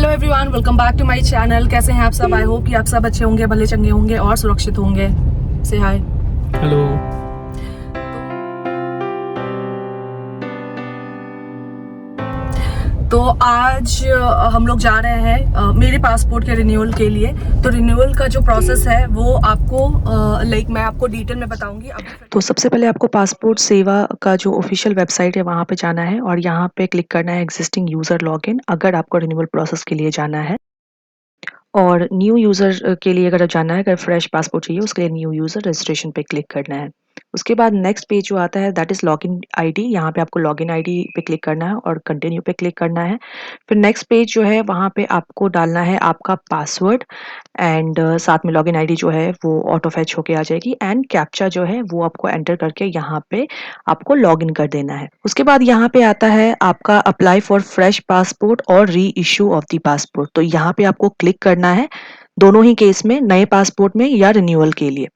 Hello everyone, welcome back to my channel. कैसे हैं आप सब? आई होप कि आप सब अच्छे होंगे, भले चंगे होंगे और सुरक्षित होंगे। से हाय। हेलो। तो आज हम लोग जा रहे हैं मेरे पासपोर्ट के रिन्यूअल के लिए। तो रिन्यूअल का जो प्रोसेस है वो आपको मैं आपको डिटेल में बताऊंगी। तो सबसे पहले आपको पासपोर्ट सेवा का जो ऑफिशियल वेबसाइट है वहाँ पे जाना है और यहाँ पे क्लिक करना है एग्जिस्टिंग यूज़र लॉगिन, अगर आपको रिन्यूअल प्रोसेस के लिए जाना है। और न्यू यूज़र के लिए अगर जाना है, अगर फ्रेश पासपोर्ट चाहिए उसके लिए न्यू यूज़र रजिस्ट्रेशन पे क्लिक करना है। उसके बाद नेक्स्ट पेज जो आता है दैट इज़ लॉगिन आईडी। यहाँ पे आपको लॉगिन आईडी पे क्लिक करना है और कंटिन्यू पे क्लिक करना है। फिर नेक्स्ट पेज जो है वहाँ पे आपको डालना है आपका पासवर्ड एंड साथ में लॉगिन आईडी जो है वो ऑटो फैच होके आ जाएगी एंड कैप्चा जो है वो आपको एंटर करके यहाँ पे आपको लॉगिन कर देना है। उसके बाद यहाँ पे आता है आपका अप्लाई फॉर फ्रेश पासपोर्ट और री इशू ऑफ द पासपोर्ट। तो यहाँ पे आपको क्लिक करना है दोनों ही केस में, नए पासपोर्ट में या रिन्यूअल के लिए।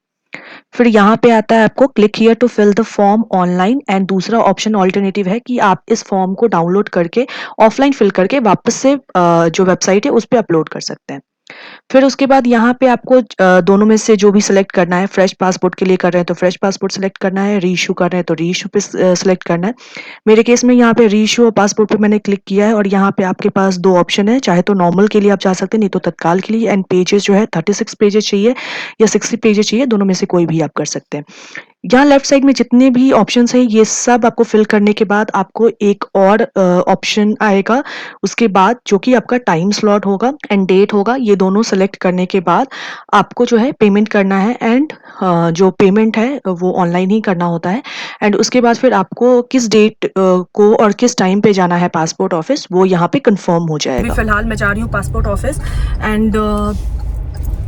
फिर यहाँ पे आता है आपको click here to fill the form online and दूसरा ऑप्शन ऑल्टरनेटिव है कि आप इस फॉर्म को डाउनलोड करके ऑफलाइन फिल करके वापस से जो वेबसाइट है उस पर अपलोड कर सकते हैं। फिर उसके बाद यहाँ पे आपको दोनों में से जो भी सिलेक्ट करना है, फ्रेश पासपोर्ट के लिए कर रहे हैं तो फ्रेश पासपोर्ट सिलेक्ट करना है, री इशू कर रहे हैं तो री इशू पे सिलेक्ट करना है। मेरे केस में यहाँ पे री इशू और पासपोर्ट पे मैंने क्लिक किया है और यहाँ पे आपके पास दो ऑप्शन है, चाहे तो नॉर्मल के लिए आप जा सकते हैं, नहीं तो तत्काल के लिए। एंड पेजेस जो है 36 पेजेस चाहिए या 60 पेजेस चाहिए, दोनों में से कोई भी आप कर सकते हैं। यहाँ लेफ्ट साइड में जितने भी ऑप्शंस हैं ये सब आपको फिल करने के बाद आपको एक और ऑप्शन आएगा उसके बाद, जो कि आपका टाइम स्लॉट होगा एंड डेट होगा। ये दोनों सेलेक्ट करने के बाद आपको जो है पेमेंट करना है एंड जो पेमेंट है वो ऑनलाइन ही करना होता है। एंड उसके बाद फिर आपको किस डेट को और किस टाइम पे जाना है पासपोर्ट ऑफिस वो यहाँ पे कंफर्म हो जाएगा। फिलहाल मैं जा रही हूँ passport office and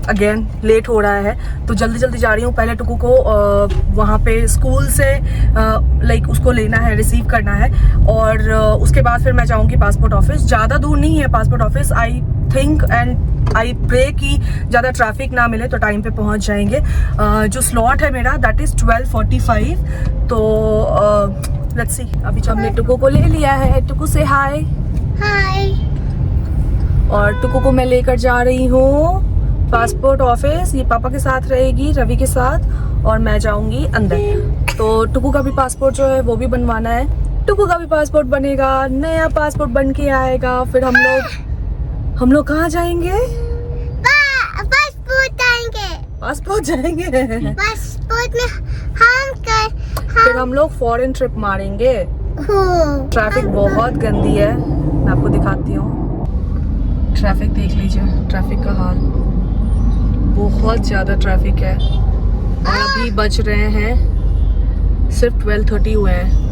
again let हो रहा है तो जल्दी जल्दी जा रही हूँ। पहले टुकू को वहाँ पे स्कूल से उसको लेना है, रिसीव करना है और उसके बाद फिर मैं जाऊँगी पासपोर्ट ऑफिस। ज़्यादा दूर नहीं है passport office, I think and I pray कि ज़्यादा ट्रैफिक ना मिले तो टाइम पे पहुँच जाएंगे। जो स्लॉट है मेरा दैट इज़ 12:45। तो लेट्स सी। अभी जब हमने टुकू को ले लिया है, टुकू से हाय हाय, और टुकू को मैं लेकर जा रही हूँ पासपोर्ट ऑफिस। ये पापा के साथ रहेगी, रवि के साथ, और मैं जाऊंगी अंदर। तो टुकू का भी पासपोर्ट जो है वो भी बनवाना है। टुकू का भी पासपोर्ट बनेगा, नया पासपोर्ट बन के आएगा। फिर हम लोग कहाँ जाएंगे? पासपोर्ट जाएंगे पासपोर्ट में फिर हम लोग फॉरेन ट्रिप मारेंगे। ट्रैफिक बहुत गंदी है, मैं आपको दिखाती हूँ। ट्रैफिक देख लीजिए, ट्रैफिक का हाल, बहुत ज़्यादा ट्रैफिक है। और अभी बज रहे हैं सिर्फ 12:30 हुए हैं।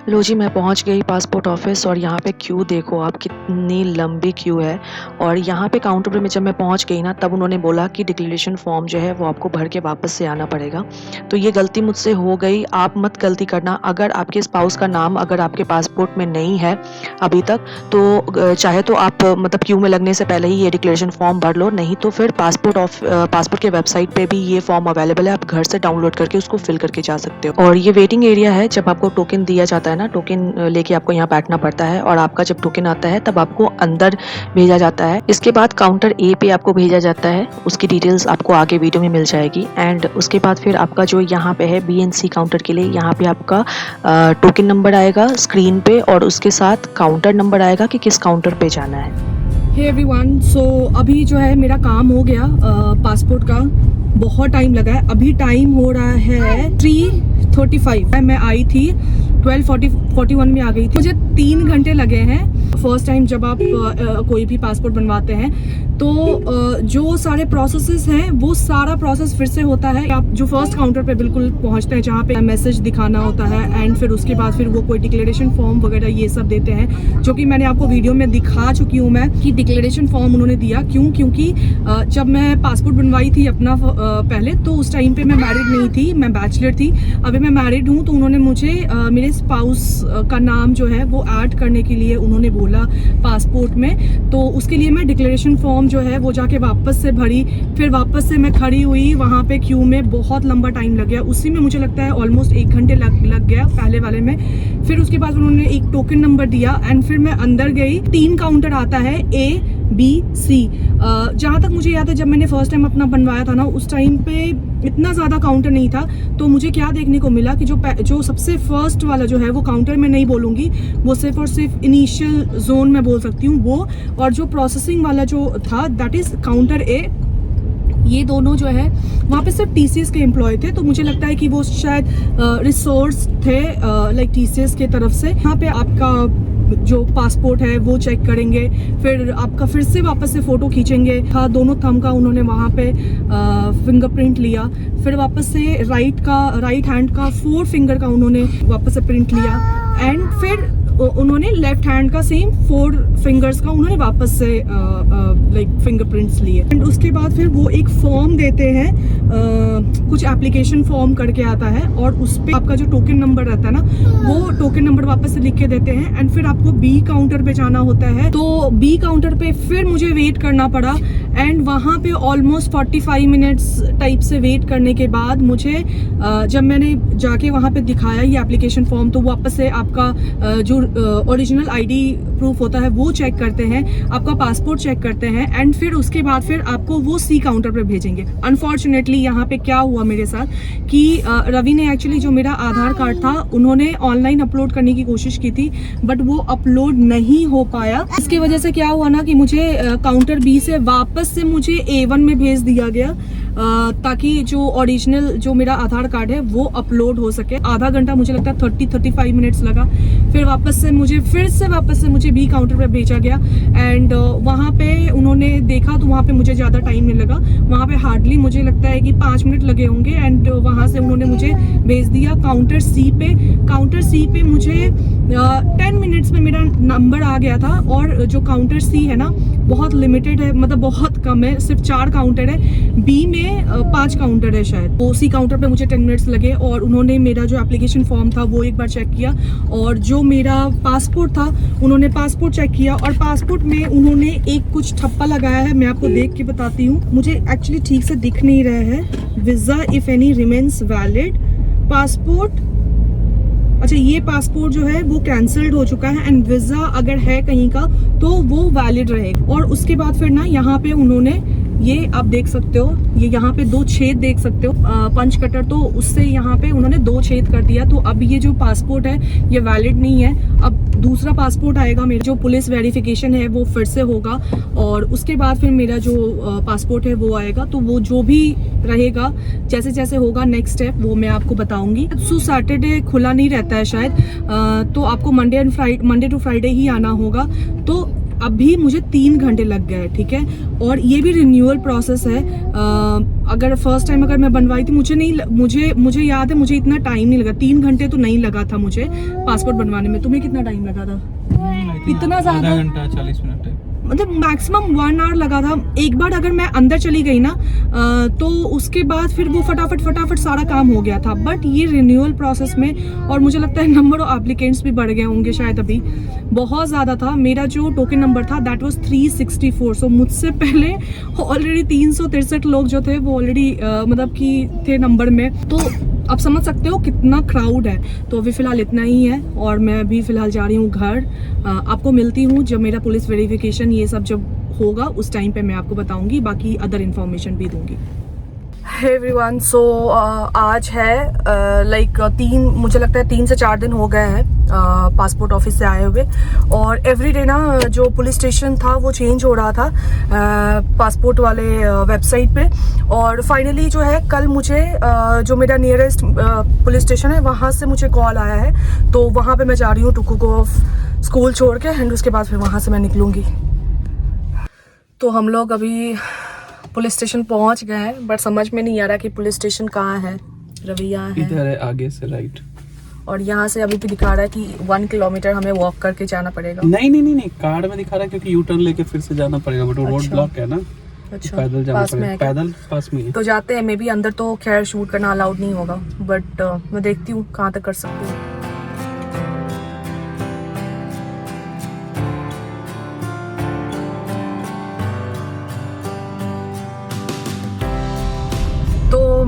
लो जी, मैं पहुंच गई पासपोर्ट ऑफिस और यहाँ पे क्यू देखो आप, कितनी लंबी क्यू है। और यहाँ पे काउंटर पे जब मैं पहुंच गई ना तब उन्होंने बोला कि डिक्लेरेशन फॉर्म जो है वो आपको भर के वापस से आना पड़ेगा। तो ये गलती मुझसे हो गई, आप मत गलती करना। अगर आपके स्पाउस का नाम अगर आपके पासपोर्ट में नहीं है अभी तक तो चाहे तो आप मतलब क्यू में लगने से पहले ही ये डिक्लेरेशन फॉर्म भर लो, नहीं तो फिर पासपोर्ट के वेबसाइट पर भी ये फॉर्म अवेलेबल है, आप घर से डाउनलोड करके उसको फिल करके जा सकते हो। और ये वेटिंग एरिया है, जब आपको टोकन दिया जाता है ना, टोकन लेके आपको यहाँ बैठना पड़ता है और आपका जब टोकन आता है तब आपको अंदर भेजा जाता है। इसके बाद काउंटर ए पे आपको भेजा जाता है, उसकी डिटेल्स आपको आगे वीडियो में मिल जाएगी। एंड उसके बाद फिर आपका जो यहाँ पे है BNC काउंटर के लिए, यहाँ पे आपका टोकन नंबर आएगा स्क्रीन पे और उसके साथ काउंटर नंबर आएगा कि किस काउंटर पे जाना है। हे एवरीवन, सो अभी जो है मेरा काम हो गया पासपोर्ट का। बहुत टाइम लगा है, अभी टाइम हो रहा है 3:35। मैं आई थी 12:41 में आ गई थी। मुझे 3 घंटे लगे हैं। फर्स्ट टाइम जब आप कोई भी पासपोर्ट बनवाते हैं तो जो सारे प्रोसेसेस हैं वो सारा प्रोसेस फिर से होता है। आप जो फर्स्ट काउंटर पे बिल्कुल पहुंचते हैं जहाँ पे मैसेज दिखाना होता है एंड फिर उसके बाद फिर वो कोई डिक्लेरेशन फॉर्म वगैरह ये सब देते हैं, जो कि मैंने आपको वीडियो में दिखा चुकी हूँ मैं कि डिक्लेरेशन फॉर्म उन्होंने दिया क्योंकि जब मैं पासपोर्ट बनवाई थी अपना पहले तो उस टाइम पे मैं मैरिड नहीं थी, मैं बैचलर थी। अभी मैं मैरिड हूँ तो उन्होंने मुझे मेरे स्पाउस का नाम जो है वो ऐड करने के लिए उन्होंने बोला बोला पासपोर्ट में, तो उसके लिए मैं डिक्लेरेशन फॉर्म जो है वो जाके वापस से भरी, फिर वापस से मैं खड़ी हुई वहाँ पे क्यू में, बहुत लंबा टाइम लग गया, उसी में मुझे लगता है ऑलमोस्ट 1 घंटे लग गया पहले वाले में। फिर उसके बाद उन्होंने एक टोकन नंबर दिया एंड फिर मैं अंदर गई। 3 काउंटर आता है, A-B-C। जहाँ तक मुझे याद है जब मैंने फर्स्ट टाइम अपना बनवाया था ना, उस टाइम पे इतना ज़्यादा काउंटर नहीं था। तो मुझे क्या देखने को मिला कि जो सबसे फर्स्ट वाला जो है वो काउंटर मैं नहीं बोलूँगी, वो सिर्फ और सिर्फ इनिशियल जोन में बोल सकती हूँ वो, और जो प्रोसेसिंग वाला जो था दैट इज़ काउंटर A। ये दोनों जो है वहाँ पे सिर्फ TCS के एम्प्लॉय थे, तो मुझे लगता है कि वो शायद रिसोर्स थे लाइक TCS के तरफ से। यहाँ पे आपका जो पासपोर्ट है वो चेक करेंगे, फिर आपका फिर से वापस से फ़ोटो खींचेंगे। हाँ, दोनों थंब का उन्होंने वहाँ पे फिंगरप्रिंट लिया, फिर वापस से राइट हैंड का 4 फिंगर का उन्होंने वापस से प्रिंट लिया, एंड फिर उन्होंने लेफ्ट हैंड का सेम 4 फिंगर्स का उन्होंने वापस से लाइक फिंगरप्रिंट्स लिए। एंड उसके बाद फिर वो एक फॉर्म देते हैं, कुछ एप्लीकेशन फॉर्म करके आता है, और उस पर आपका जो टोकन नंबर रहता है ना, वो टोकन नंबर वापस से लिख के देते हैं। एंड फिर आपको B काउंटर पे जाना होता है, तो B काउंटर पे फिर मुझे वेट करना पड़ा, एंड वहाँ पे ऑलमोस्ट 45 मिनट्स टाइप से वेट करने के बाद मुझे जब मैंने जाके वहाँ पे दिखाया ये एप्लीकेशन फॉर्म, तो वापस से आपका जो ओरिजिनल ID प्रूफ होता है वो चेक करते हैं, आपका पासपोर्ट चेक करते हैं, एंड फिर उसके बाद फिर आपको वो C काउंटर पे भेजेंगे। अनफॉर्चुनेटली यहाँ पे क्या हुआ मेरे साथ कि रवि ने एक्चुअली जो मेरा आधार कार्ड था उन्होंने ऑनलाइन अपलोड करने की कोशिश की थी, बट वो अपलोड नहीं हो पाया। इसकी वजह से क्या हुआ ना कि मुझे काउंटर B से वापस से मुझे A1 में भेज दिया गया, ताकि जो ओरिजिनल जो मेरा आधार कार्ड है वो अपलोड हो सके। आधा घंटा मुझे लगता है 30-35 मिनट्स लगा। फिर वापस से मुझे B काउंटर पे भेजा गया, एंड वहाँ पे उन्होंने देखा तो वहाँ पे मुझे ज़्यादा टाइम नहीं लगा, वहाँ पे हार्डली मुझे लगता है कि 5 मिनट लगे होंगे, एंड वहाँ से उन्होंने मुझे भेज दिया काउंटर C पे। काउंटर C पे मुझे 10 मिनट्स में मेरा नंबर आ गया था, और जो काउंटर C है ना बहुत लिमिटेड है, मतलब बहुत कम है, सिर्फ 4 काउंटर है। B में 5 काउंटर है शायद। तो C काउंटर पे मुझे 10 मिनट्स लगे, और उन्होंने मेरा जो एप्लीकेशन फॉर्म था वो एक बार चेक किया, और जो मेरा पासपोर्ट था उन्होंने पासपोर्ट चेक किया, और पासपोर्ट में उन्होंने एक कुछ ठप्पा लगाया है, मैं आपको देख के बताती हूँ, मुझे एक्चुअली ठीक से दिख नहीं रहा है। Visa if any remains valid, passport, अच्छा ये पासपोर्ट जो है वो कैंसल्ड हो चुका है, एंड वीज़ा अगर है कहीं का तो वो वैलिड रहेगा। और उसके बाद फिर ना यहाँ पे उन्होंने ये आप देख सकते हो, ये यहाँ पे 2 छेद देख सकते हो, पंच कटर, तो उससे यहाँ पे उन्होंने 2 छेद कर दिया। तो अब ये जो पासपोर्ट है ये वैलिड नहीं है। अब दूसरा पासपोर्ट आएगा, मेरा जो पुलिस वेरिफिकेशन है वो फिर से होगा, और उसके बाद फिर मेरा जो पासपोर्ट है वो आएगा। तो वो जो भी रहेगा, जैसे जैसे होगा नेक्स्ट स्टेप वो मैं आपको बताऊंगी। सो सैटरडे खुला नहीं रहता है शायद, तो आपको मंडे टू फ्राइडे ही आना होगा। तो अभी मुझे 3 घंटे लग गए, ठीक है। और ये भी रिन्यूअल प्रोसेस है। अगर फर्स्ट टाइम अगर मैं बनवाई थी, मुझे याद है मुझे इतना टाइम नहीं लगा, 3 घंटे तो नहीं लगा था मुझे पासपोर्ट बनवाने में। तुम्हें कितना टाइम लगा था? इतना ज़्यादा? आधा घंटा 40 मिनट है, मतलब मैक्सिमम 1 आवर लगा था। एक बार अगर मैं अंदर चली गई ना तो उसके बाद फिर वो फटाफट सारा काम हो गया था। बट ये रिन्यूअल प्रोसेस में, और मुझे लगता है नंबर ऑफ एप्लीकेंट्स भी बढ़ गए होंगे शायद, अभी बहुत ज़्यादा था। मेरा जो टोकन नंबर था दैट वाज 364। सो मुझसे पहले ऑलरेडी 363 लोग जो थे वो ऑलरेडी मतलब कि थे नंबर में। तो आप समझ सकते हो कितना क्राउड है। तो अभी फ़िलहाल इतना ही है, और मैं अभी फ़िलहाल जा रही हूँ घर। आपको मिलती हूँ जब मेरा पुलिस वेरिफिकेशन ये सब जब होगा, उस टाइम पे मैं आपको बताऊँगी, बाकी अदर इन्फॉर्मेशन भी दूँगी। हे एवरीवन, सो आज है लाइक मुझे लगता है 3 से 4 दिन हो गए हैं पासपोर्ट ऑफिस से आए हुए, और एवरी डे ना जो पुलिस स्टेशन था वो चेंज हो रहा था पासपोर्ट वाले वेबसाइट पे। और फाइनली जो है कल मुझे जो मेरा नियरेस्ट पुलिस स्टेशन है वहाँ से मुझे कॉल आया है, तो वहाँ पे मैं जा रही हूँ टुकू को स्कूल छोड़ के, एंड उसके बाद फिर वहाँ से मैं निकलूँगी। तो हम लोग अभी पुलिस स्टेशन पहुंच गए हैं, बट समझ में नहीं आ रहा कि पुलिस स्टेशन कहाँ है। रवि यहाँ है, इधर है आगे से राइट, और यहाँ से अभी भी दिखा रहा है कि 1 किलोमीटर हमें वॉक करके जाना पड़ेगा। नहीं कार्ड में दिखा रहा है क्योंकि यू टर्न लेके फिर से जाना पड़ेगा, बट रोड ब्लॉक है ना। अच्छा, पैदल जाना पास में पड़ेगा, है क्या? पैदल पास में है। तो जाते हैं, मे बी अंदर तो खैर शूट करना अलाउड नहीं होगा, बट मैं देखती हूँ कहाँ तक कर सकती हूँ।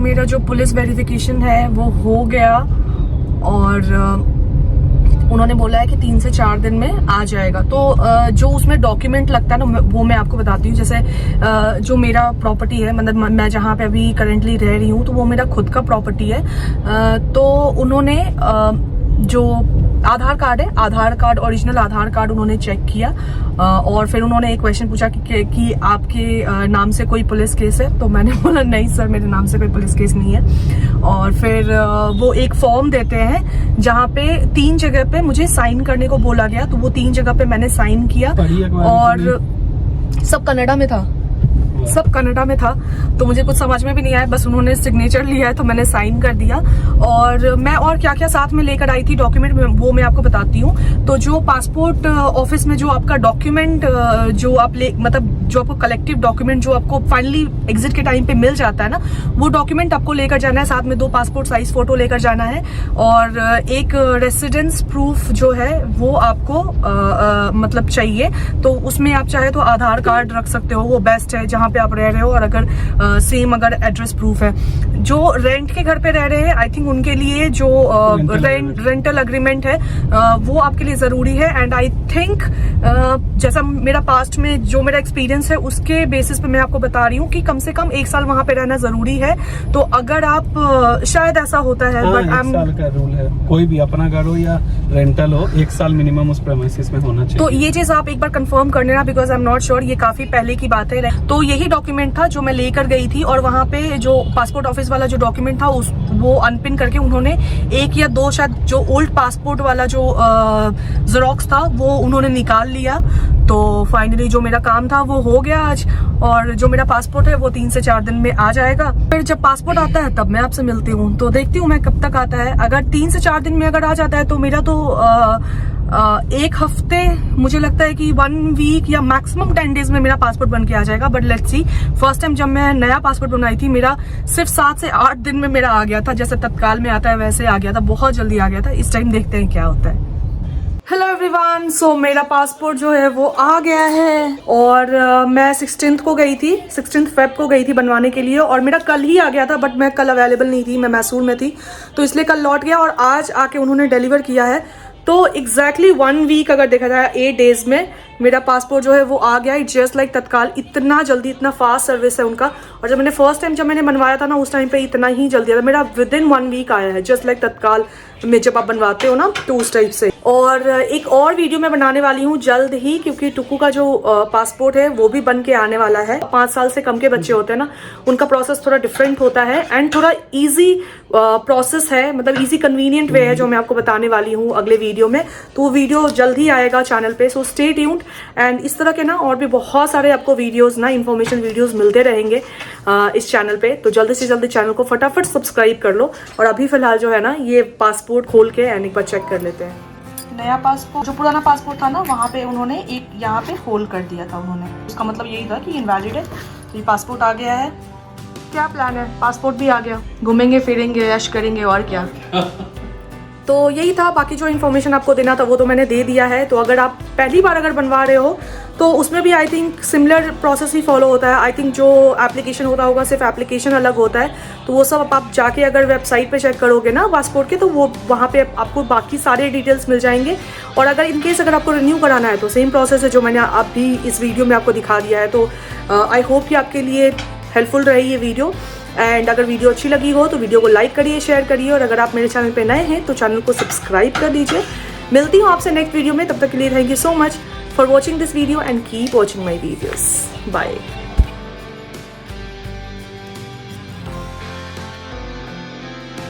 मेरा जो पुलिस वेरिफिकेशन है वो हो गया और उन्होंने बोला है कि 3 से 4 दिन में आ जाएगा। तो जो उसमें डॉक्यूमेंट लगता है ना वो मैं आपको बताती हूँ। जैसे जो मेरा प्रॉपर्टी है, मतलब मैं जहाँ पे अभी करंटली रह रही हूँ तो वो मेरा खुद का प्रॉपर्टी है। तो उन्होंने जो आधार कार्ड है, आधार कार्ड, ओरिजिनल आधार कार्ड उन्होंने चेक किया और फिर उन्होंने एक क्वेश्चन पूछा कि आपके नाम से कोई पुलिस केस है। तो मैंने बोला नहीं सर, मेरे नाम से कोई पुलिस केस नहीं है। और फिर वो एक फॉर्म देते हैं जहाँ पे 3 जगह पे मुझे साइन करने को बोला गया। तो वो 3 जगह पे मैंने साइन किया और सब कनाडा में था, सब कनाडा में था। तो मुझे कुछ समझ में भी नहीं आया, बस उन्होंने सिग्नेचर लिया है तो मैंने साइन कर दिया। और मैं और क्या क्या साथ में लेकर आई थी डॉक्यूमेंट में वो मैं आपको बताती हूँ। तो जो पासपोर्ट ऑफिस में जो आपका डॉक्यूमेंट जो आप मतलब जो आपको कलेक्टिव डॉक्यूमेंट जो आपको फाइनली एग्जिट के टाइम पे मिल जाता है ना, वो डॉक्यूमेंट आपको लेकर जाना है। साथ में 2 पासपोर्ट साइज फोटो लेकर जाना है और एक रेसिडेंस प्रूफ जो है वो आपको मतलब चाहिए। तो उसमें आप चाहे तो आधार कार्ड रख सकते हो, वो बेस्ट है जहाँ पे आप रह रहे हो। और अगर सेम अगर एड्रेस प्रूफ है, जो रेंट के घर पे रह रहे हैं आई थिंक उनके लिए जो रेंटल एग्रीमेंट है वो आपके लिए जरूरी है। एंड आई थिंक जैसा मेरा पास्ट में जो मेरा एक्सपीरियंस है उसके बेसिस पे मैं आपको बता रही हूँ कि कम से कम 1 साल वहां पे रहना जरूरी है। तो अगर आप शायद ऐसा होता है, बट 1 साल का रूल है, कोई भी अपना घर हो या रेंटल हो, 1 साल मिनिमम उस प्रेमाइसिस में होना चाहिए। तो ये चीज आप एक बार कंफर्म कर लेना, because I am not sure, ये काफी पहले की बात है। तो यही डॉक्यूमेंट था जो मैं लेकर गई थी और वहां पे जो पासपोर्ट ऑफिस वाला जो डॉक्यूमेंट था वो अनपिन करके उन्होंने 1 या 2 शायद जो ओल्ड पासपोर्ट वाला जो जेरोक्स था वो उन्होंने निकाल लिया। तो फाइनली जो मेरा काम था वो हो गया आज और जो मेरा पासपोर्ट है वो 3 से 4 दिन में आ जाएगा। फिर जब पासपोर्ट आता है तब मैं आपसे मिलती हूँ, तो देखती हूँ मैं कब तक आता है। अगर 3 से 4 दिन में अगर आ जाता है तो मेरा तो 1 हफ्ते, मुझे लगता है कि 1 वीक या मैक्सिमम 10 डेज में मेरा पासपोर्ट बन के आ जाएगा। But let's see, first time जब मैं नया पासपोर्ट बनाई थी मेरा सिर्फ 7 से 8 दिन में मेरा आ गया था। जैसे तत्काल में आता है वैसे आ गया था, बहुत जल्दी आ गया था। इस टाइम देखते हैं क्या होता है। हेलो एवरीवन, सो मेरा पासपोर्ट जो है वो आ गया है और मैं 16th को गई थी, 16 फेब को गई थी बनवाने के लिए और मेरा कल ही आ गया था। बट मैं कल अवेलेबल नहीं थी, मैं मैसूर में थी, तो इसलिए कल लौट गया और आज आके उन्होंने डिलीवर किया है। तो एग्जैक्टली 1 वीक अगर देखा जाए 8 डेज में मेरा पासपोर्ट जो है वो आ गया। इट्स जस्ट लाइक तत्काल, इतना जल्दी, इतना फास्ट सर्विस है उनका। और जब मैंने फर्स्ट टाइम जब मैंने बनवाया था ना उस टाइम पे इतना ही जल्दी आया था, मेरा विद इन 1 वीक आया है, जस्ट लाइक तत्काल में जब आप बनवाते हो ना तो उस टाइप से। और एक और वीडियो मैं बनाने वाली हूँ जल्द ही, क्योंकि टुकू का जो पासपोर्ट है वो भी बन के आने वाला है। 5 साल से कम के बच्चे होते हैं ना, उनका प्रोसेस थोड़ा डिफरेंट होता है एंड थोड़ा ईजी प्रोसेस है, मतलब ईजी कन्वीनियंट वे है जो मैं आपको बताने वाली हूँ अगले वीडियो में। तो वो वीडियो जल्द ही आएगा चैनल पे, सो स्टे ट्यून्ड। एंड इस तरह के ना और भी बहुत सारे आपको वीडियोस ना, इन्फॉर्मेशन वीडियोस मिलते रहेंगे इस चैनल पे। तो जल्दी से जल्दी चैनल को फटाफट सब्सक्राइब कर लो। और अभी फिलहाल जो है ना ये पासपोर्ट खोल के एंड एक बार चेक कर लेते हैं। नया पासपोर्ट, जो पुराना पासपोर्ट था ना वहाँ पे उन्होंने एक यहाँ पे होल कर दिया था उन्होंने, उसका मतलब यही था कि इनवैलिड है। तो ये पासपोर्ट आ गया है। क्या प्लान है? पासपोर्ट भी आ गया, घूमेंगे फिरेंगे ऐश करेंगे और क्या। तो यही था, बाकी जो इन्फॉर्मेशन आपको देना था वो तो मैंने दे दिया है। तो अगर आप पहली बार अगर बनवा रहे हो तो उसमें भी I think similar process he follow होता है। आई थिंक जो एप्लीकेशन होता होगा सिर्फ एप्लीकेशन अलग होता है। तो वो सब आप जाके अगर वेबसाइट पे चेक करोगे ना पासपोर्ट के, तो वो वहाँ पे आपको बाकी सारे डिटेल्स मिल जाएंगे। और अगर इनकेस अगर आपको रिन्यू कराना है तो सेम प्रोसेस है जो मैंने अभी इस वीडियो में आपको दिखा दिया है। तो आई होप कि आपके लिए हेल्पफुल रही ये वीडियो। एंड अगर वीडियो अच्छी लगी हो तो वीडियो को लाइक करिए, शेयर करिए। और अगर आप मेरे चैनल पे नए हैं तो चैनल को सब्सक्राइब कर दीजिए। मिलती हूँ आपसे नेक्स्ट वीडियो में, तब तक के लिए thank you so much for watching this video and keep watching my videos. Bye.